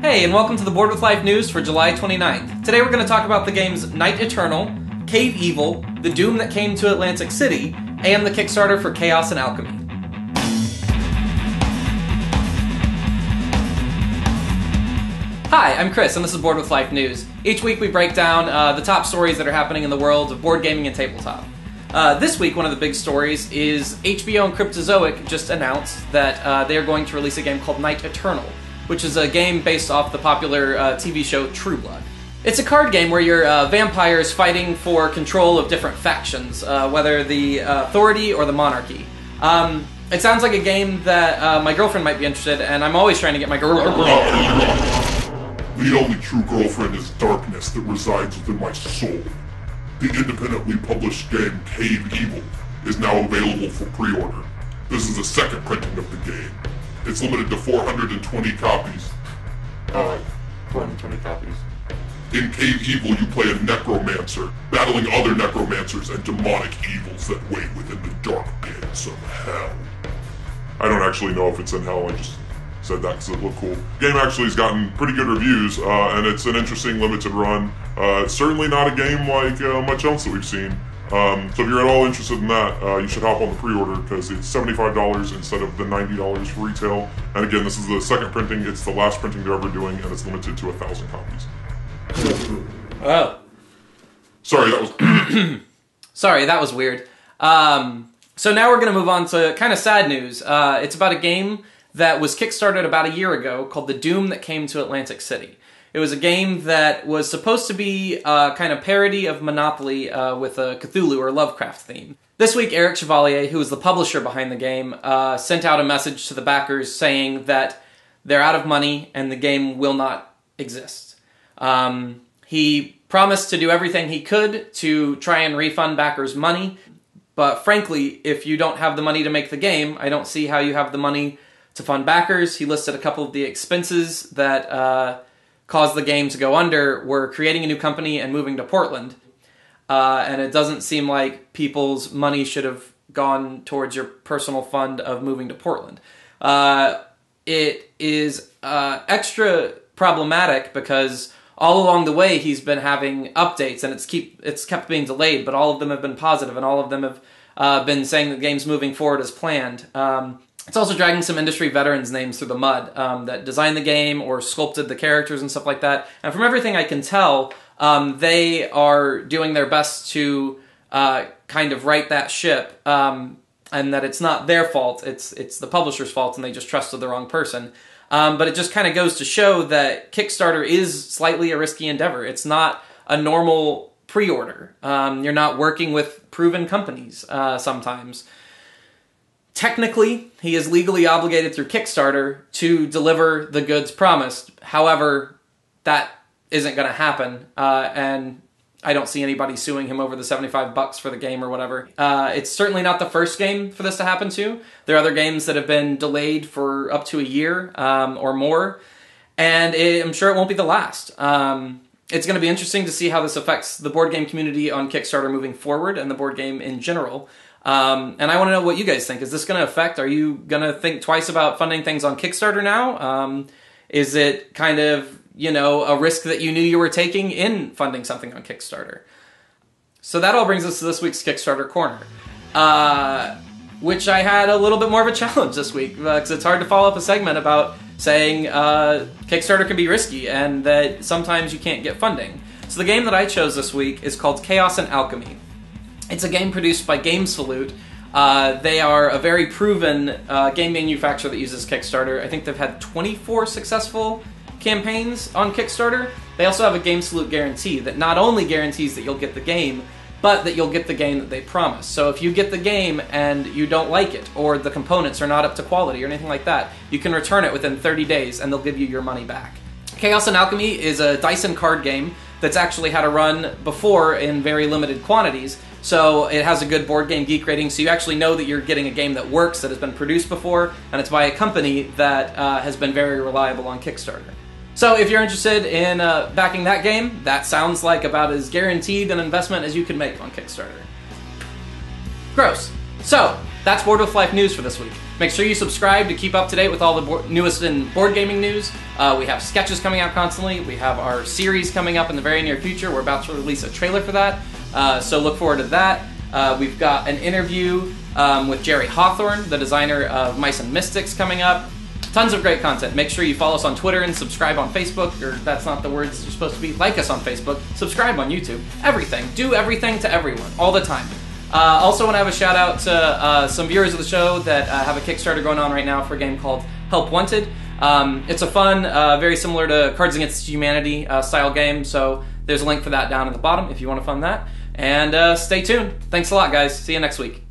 Hey, and welcome to the Board with Life news for July 29th. Today we're going to talk about the games Night Eternal, Cave Evil, the Doom that came to Atlantic City, and the Kickstarter for Chaos Alchemy. Hi, I'm Chris, and this is Board with Life News. Each week we break down the top stories that are happening in the world of board gaming and tabletop. This week, one of the big stories is HBO and Cryptozoic just announced that they are going to release a game called Night Eternal, which is a game based off the popular TV show True Blood. It's a card game where you're vampires fighting for control of different factions, whether the authority or the monarchy. It sounds like a game that my girlfriend might be interested in, and I'm always trying to get my girlfriend. The only true girlfriend is darkness that resides within my soul. The independently published game Cave Evil is now available for pre-order. This is the second printing of the game. It's limited to 420 copies. 420 copies. In Cave Evil, you play a necromancer, battling other necromancers and demonic evils that wait within the dark pits of hell. I don't actually know if it's in hell, I just said that because it looked cool. The game actually has gotten pretty good reviews, and it's an interesting limited run. It's certainly not a game like much else that we've seen. So if you're at all interested in that, you should hop on the pre-order because it's $75 instead of the $90 for retail. And again, this is the second printing. It's the last printing they're ever doing, and it's limited to 1,000 copies. Oh. Sorry, that was... Sorry, that was weird. So now we're going to move on to kind of sad news. It's about a game that was kickstarted about a year ago called The Doom That Came to Atlantic City. It was a game that was supposed to be a kind of parody of Monopoly with a Cthulhu or Lovecraft theme. This week, Eric Chevalier, who is the publisher behind the game, sent out a message to the backers saying that they're out of money and the game will not exist. He promised to do everything he could to try and refund backers' money, but frankly, if you don't have the money to make the game, I don't see how you have the money to fund backers. He listed a couple of the expenses that caused the game to go under were creating a new company and moving to Portland. And it doesn't seem like people's money should have gone towards your personal fund of moving to Portland. It is extra problematic because all along the way he's been having updates and it's kept being delayed, but all of them have been positive and all of them have been saying the game's moving forward as planned. It's also dragging some industry veterans' names through the mud that designed the game or sculpted the characters and stuff like that. And from everything I can tell, they are doing their best to kind of right that ship, and that it's not their fault, it's the publisher's fault, and they just trusted the wrong person. But it just kind of goes to show that Kickstarter is slightly a risky endeavor. It's not a normal pre-order. You're not working with proven companies sometimes. Technically, he is legally obligated through Kickstarter to deliver the goods promised. However, that isn't going to happen, and I don't see anybody suing him over the $75 for the game or whatever. It's certainly not the first game for this to happen to. There are other games that have been delayed for up to a year or more, and I'm sure it won't be the last. It's going to be interesting to see how this affects the board game community on Kickstarter moving forward and the board game in general. And I want to know what you guys think. Is this going to affect? Are you going to think twice about funding things on Kickstarter now? Is it kind of, a risk that you knew you were taking in funding something on Kickstarter? So that all brings us to this week's Kickstarter Corner, which I had a little bit more of a challenge this week because it's hard to follow up a segment about saying Kickstarter can be risky and that sometimes you can't get funding. So the game that I chose this week is called Chaos Alchemy. It's a game produced by Game Salute. They are a very proven game manufacturer that uses Kickstarter. I think they've had 24 successful campaigns on Kickstarter. They also have a Game Salute guarantee that not only guarantees that you'll get the game, but that you'll get the game that they promise. So if you get the game and you don't like it, or the components are not up to quality or anything like that, you can return it within 30 days and they'll give you your money back. Chaos Alchemy is a dice and card game that's actually had a run before in very limited quantities. So it has a good Board Game Geek rating, so you actually know that you're getting a game that works, that has been produced before, and it's by a company that has been very reliable on Kickstarter. So if you're interested in backing that game, that sounds like about as guaranteed an investment as you can make on Kickstarter. Gross. So, that's Board with Life news for this week. Make sure you subscribe to keep up to date with all the newest in board gaming news. We have sketches coming out constantly. We have our series coming up in the very near future. We're about to release a trailer for that, so look forward to that. We've got an interview with Jerry Hawthorne, the designer of Mice and Mystics, coming up. Tons of great content. Make sure you follow us on Twitter and subscribe on Facebook, or that's not the words you're supposed to be. Like us on Facebook, subscribe on YouTube. Everything. Do everything to everyone, all the time. Also want to have a shout out to some viewers of the show that have a Kickstarter going on right now for a game called Help Wanted. It's a fun, very similar to Cards Against Humanity style game, so there's a link for that down at the bottom if you want to fund that. And stay tuned. Thanks a lot, guys. See you next week.